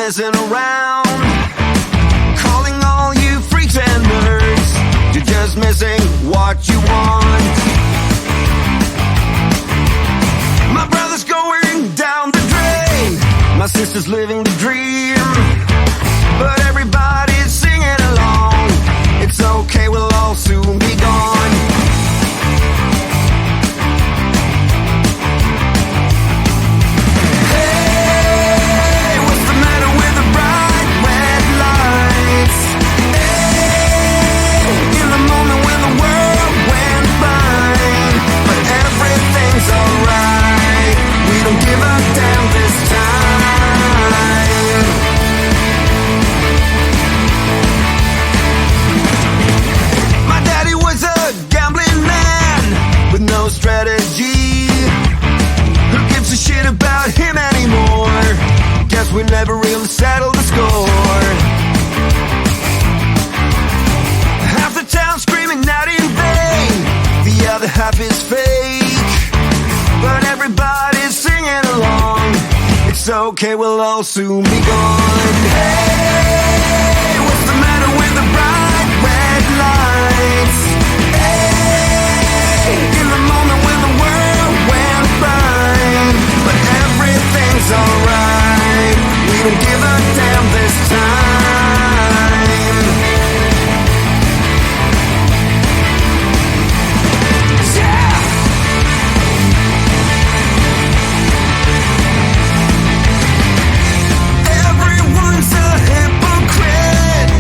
messing around, calling all you freaks and nerds. You're just missing what you want. My brother's going down the drain, my sister's living the dream, but everybody's singing along. It's okay, we'll all soon be gone. Hey, what's the matter with the bright red lights? Hey, in the moment when the world went fine, but everything's alright. We don't give a damn this time. My daddy was a gambling man with no strategy. Who gives a shit about him anymore? Guess we never really settled the score. Half the town screaming out in vain, the other half is fake, but everybody's singing along. It's okay, we'll all soon be gone. Hey, what's the matter with the bright red lights? Hey, in the moment when the world went fine, but everything's alright. We don't give a damn this time. Yeah! Everyone's a hypocrite.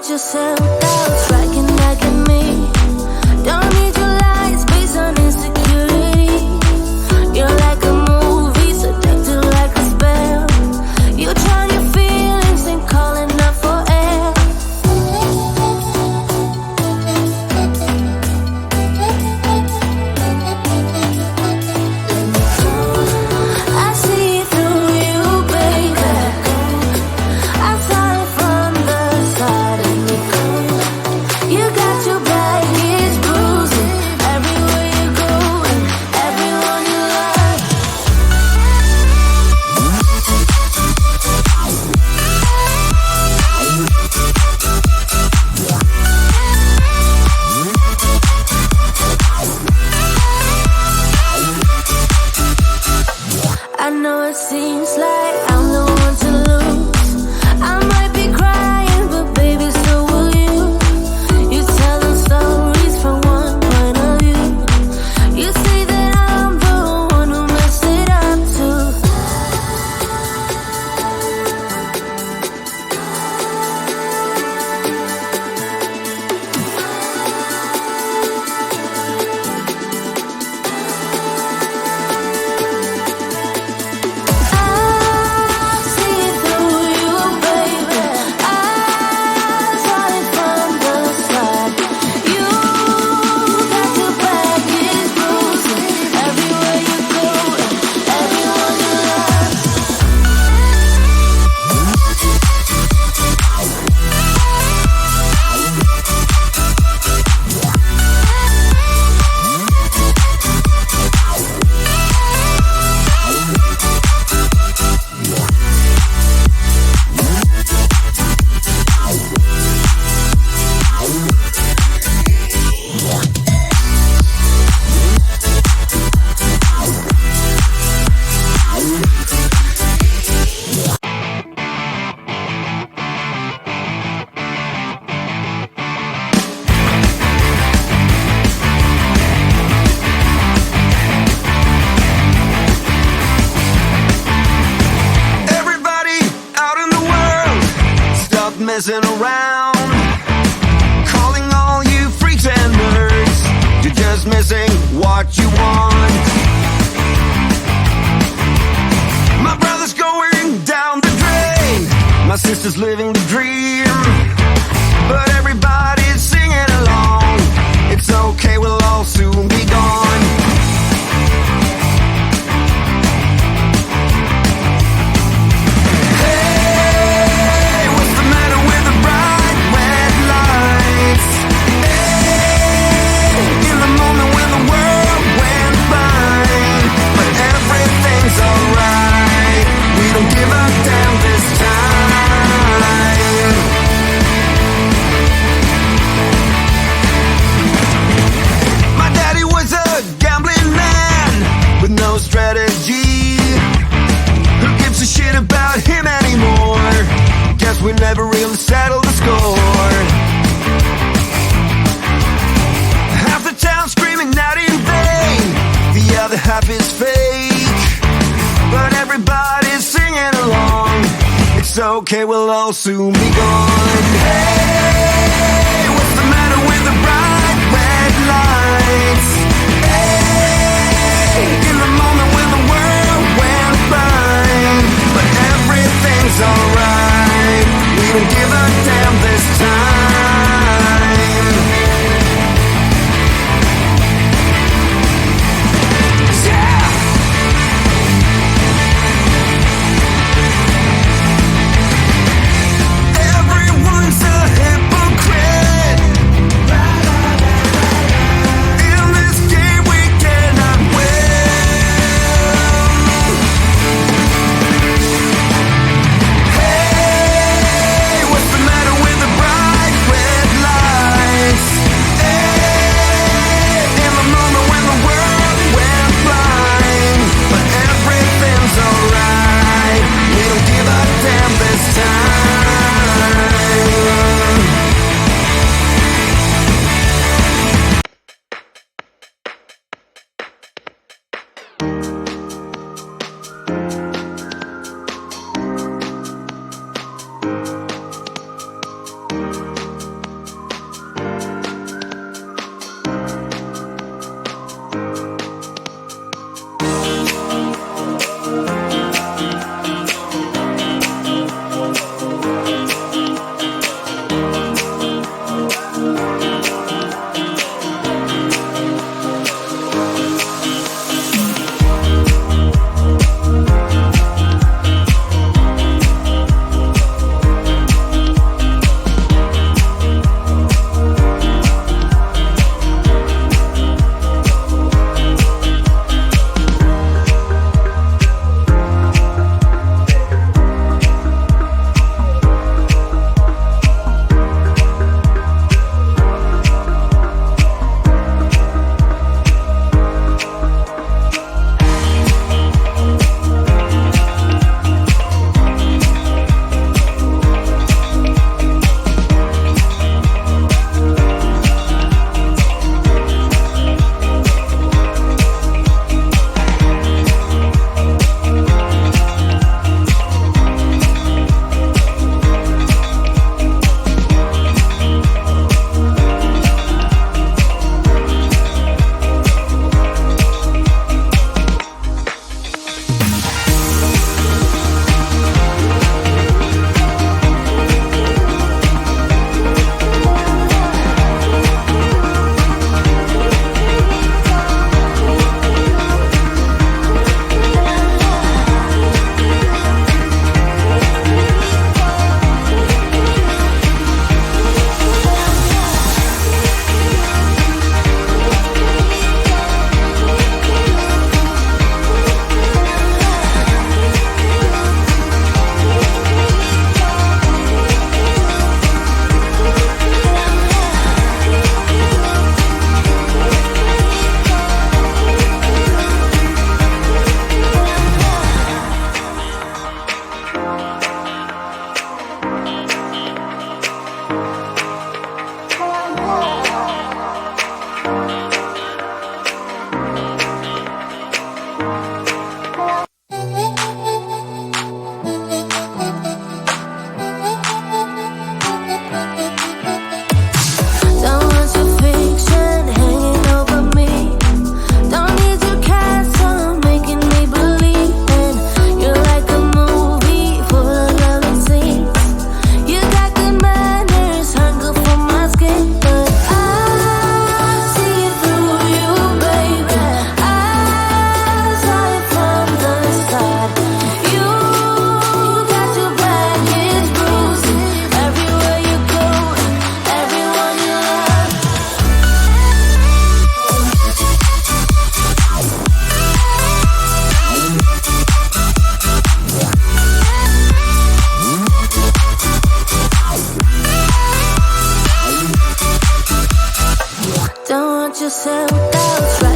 put your self-doubt striking back at me. Don't need your lies based on insecurity. You're like a movie, seductive like a spell. You drown your feelings and calling up for air. I see through you, baby. I saw it from the side of me. You got your baggage bruising everywhere you go and everyone you love. I know it seems like I'm the one to lose. I might be crying, but baby, so will you. You tell them stories from one point of view. You say that I'm the one who messed it up too. I see through you, baby. I saw it from the side. You got your baggage bruising everywhere you go and everyone you love. Everybody out in the world, stop messing around. Calling all you freaks and nerds, you're just missing what you want. My brother's going down the drain, my sister's living the dream, but everybody's singing along. It's okay, we'll all soon be gone. Hey, what's the matter with the bright red lights? Hey, in the moment when the world went fine, but everything's alright. We don't give a damn this time. My daddy was a gambling man with no strategy. Who gives a shit about him anymore? Guess we never really settled the score. Half the town screaming out in vain, the other half is fake, but everybody's singing along. It's okay, we'll all soon be gone. Hey, what's the matter with the bright red lights? Hey, in the moment when the world went fine, but everything's alright. We don't give a damn this time. Yeah! Everyone's a yourself doubts right